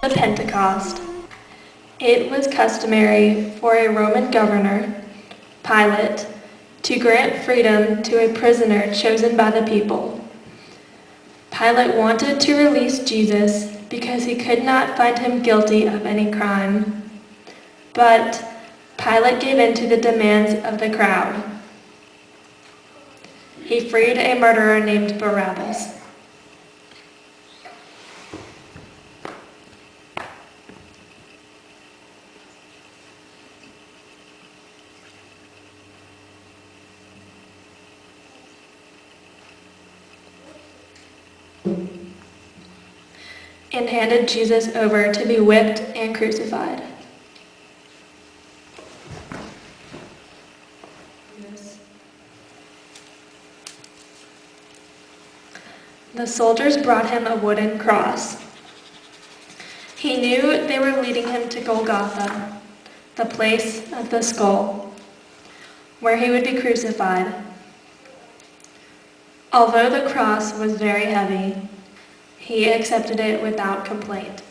The Pentecost. It was customary for a Roman governor, Pilate, to grant freedom to a prisoner chosen by the people. Pilate wanted to release Jesus because he could not find him guilty of any crime. But Pilate gave in to the demands of the crowd. He freed a murderer named Barabbas. And handed Jesus over to be whipped and crucified. The soldiers brought him a wooden cross. He knew they were leading him to Golgotha, the place of the skull, where he would be crucified. Although the cross was very heavy, he accepted it without complaint.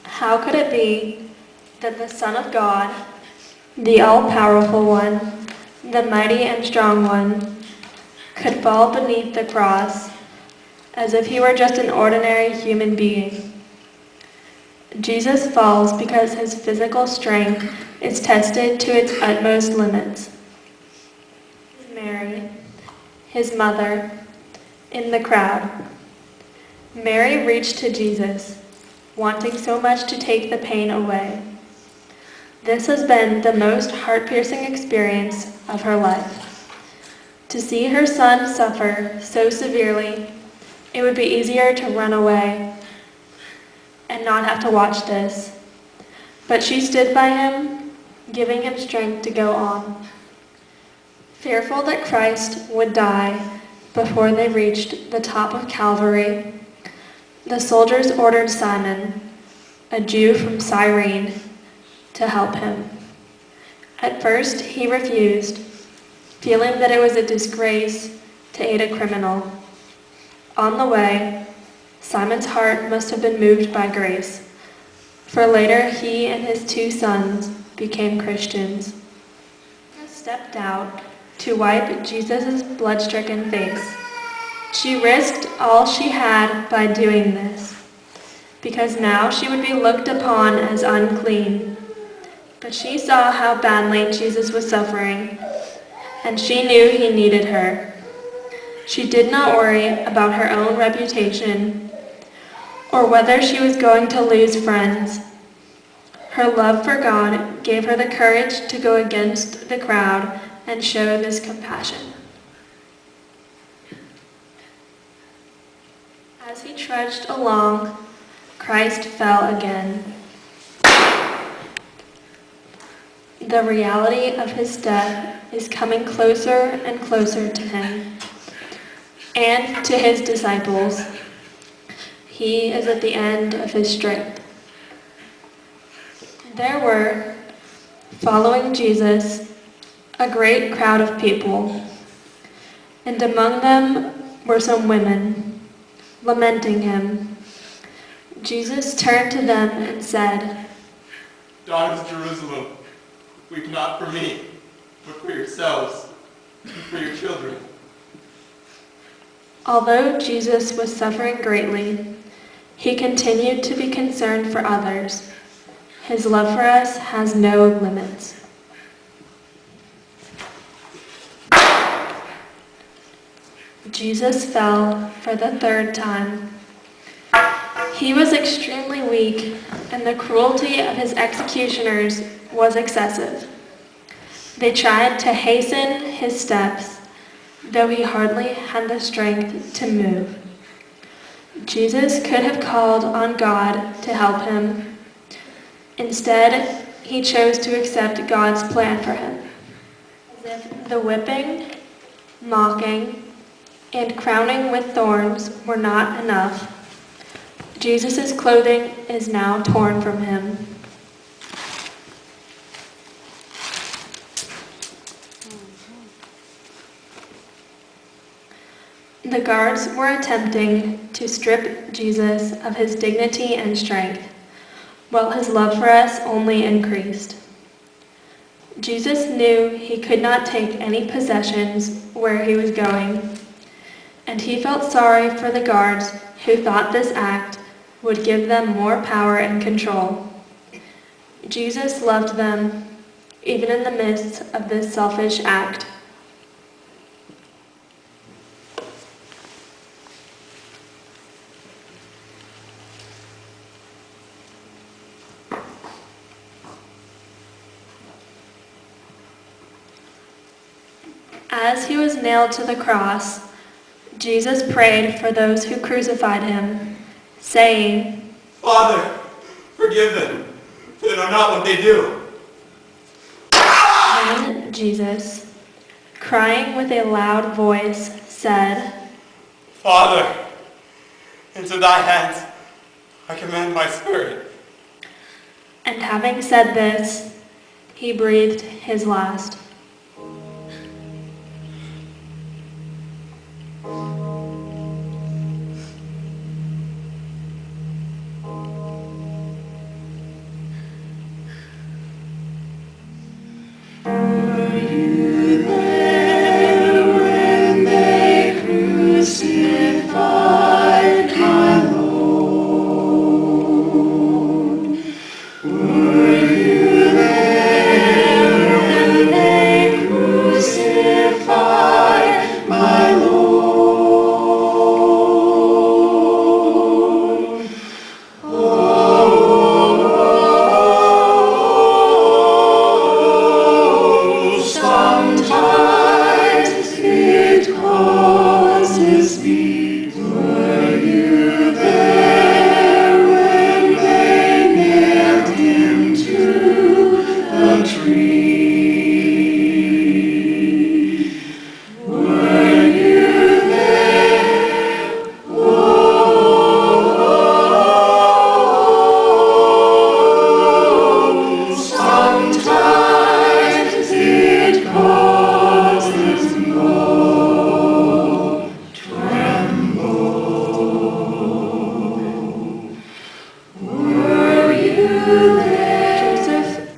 How could it be that the Son of God, the all-powerful one, the mighty and strong one, could fall beneath the cross as if he were just an ordinary human being? Jesus falls because his physical strength is tested to its utmost limits. Mary, his mother, in the crowd. Mary reached to Jesus, wanting so much to take the pain away. This has been the most heart-piercing experience of her life. To see her son suffer so severely, it would be easier to run away and not have to watch this. But she stood by him, giving him strength to go on. Fearful that Christ would die before they reached the top of Calvary, the soldiers ordered Simon, a Jew from Cyrene, to help him. At first, he refused, feeling that it was a disgrace to aid a criminal. On the way, Simon's heart must have been moved by grace, for later he and his 2 sons became Christians. She stepped out to wipe Jesus' blood-stricken face. She risked all she had by doing this, because now she would be looked upon as unclean. But she saw how badly Jesus was suffering, and she knew he needed her. She did not worry about her own reputation or whether she was going to lose friends. Her love for God gave her the courage to go against the crowd and show this compassion. As he trudged along, Christ fell again. The reality of his death is coming closer and closer to him and to his disciples. He is at the end of his strength. There were, following Jesus, a great crowd of people, and among them were some women, lamenting him. Jesus turned to them and said, "Daughters of Jerusalem, weep not for me, but for yourselves and for your children." Although Jesus was suffering greatly, he continued to be concerned for others. His love for us has no limits. Jesus fell for the 3rd time. He was extremely weak, and the cruelty of his executioners was excessive. They tried to hasten his steps, though he hardly had the strength to move. Jesus could have called on God to help him. Instead, he chose to accept God's plan for him. As if the whipping, mocking, and crowning with thorns were not enough, Jesus' clothing is now torn from him. The guards were attempting to strip Jesus of his dignity and strength, while his love for us only increased. Jesus knew he could not take any possessions where he was going, and he felt sorry for the guards who thought this act would give them more power and control. Jesus loved them, even in the midst of this selfish act. As he was nailed to the cross, Jesus prayed for those who crucified him, saying, Father, forgive them, for they know not what they do. Then Jesus, crying with a loud voice, said, Father, into thy hands I commend my spirit. And having said this, he breathed his last.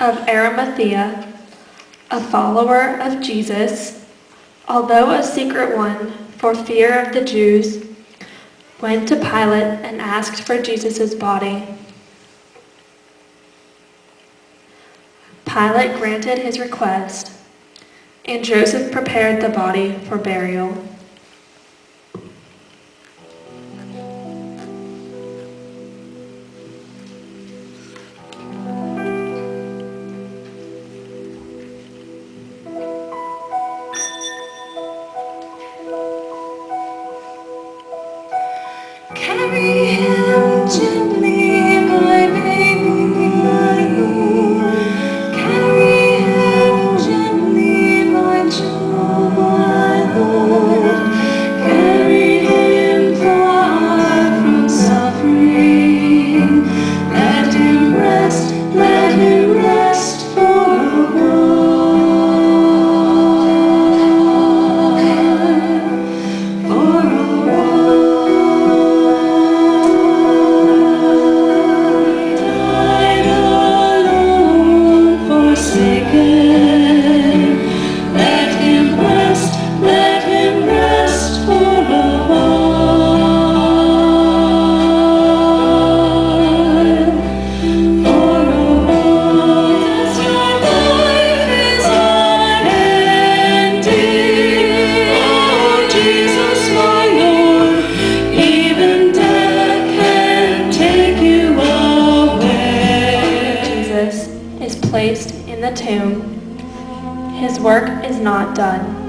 Of Arimathea, a follower of Jesus, although a secret one for fear of the Jews, went to Pilate and asked for Jesus' body. Pilate granted his request, and Joseph prepared the body for burial. Carry him gently, my baby, my own. Carry him gently, my child, my Lord. Carry him far from suffering. Let him rest for a while. For a while. Placed in the tomb. His work is not done.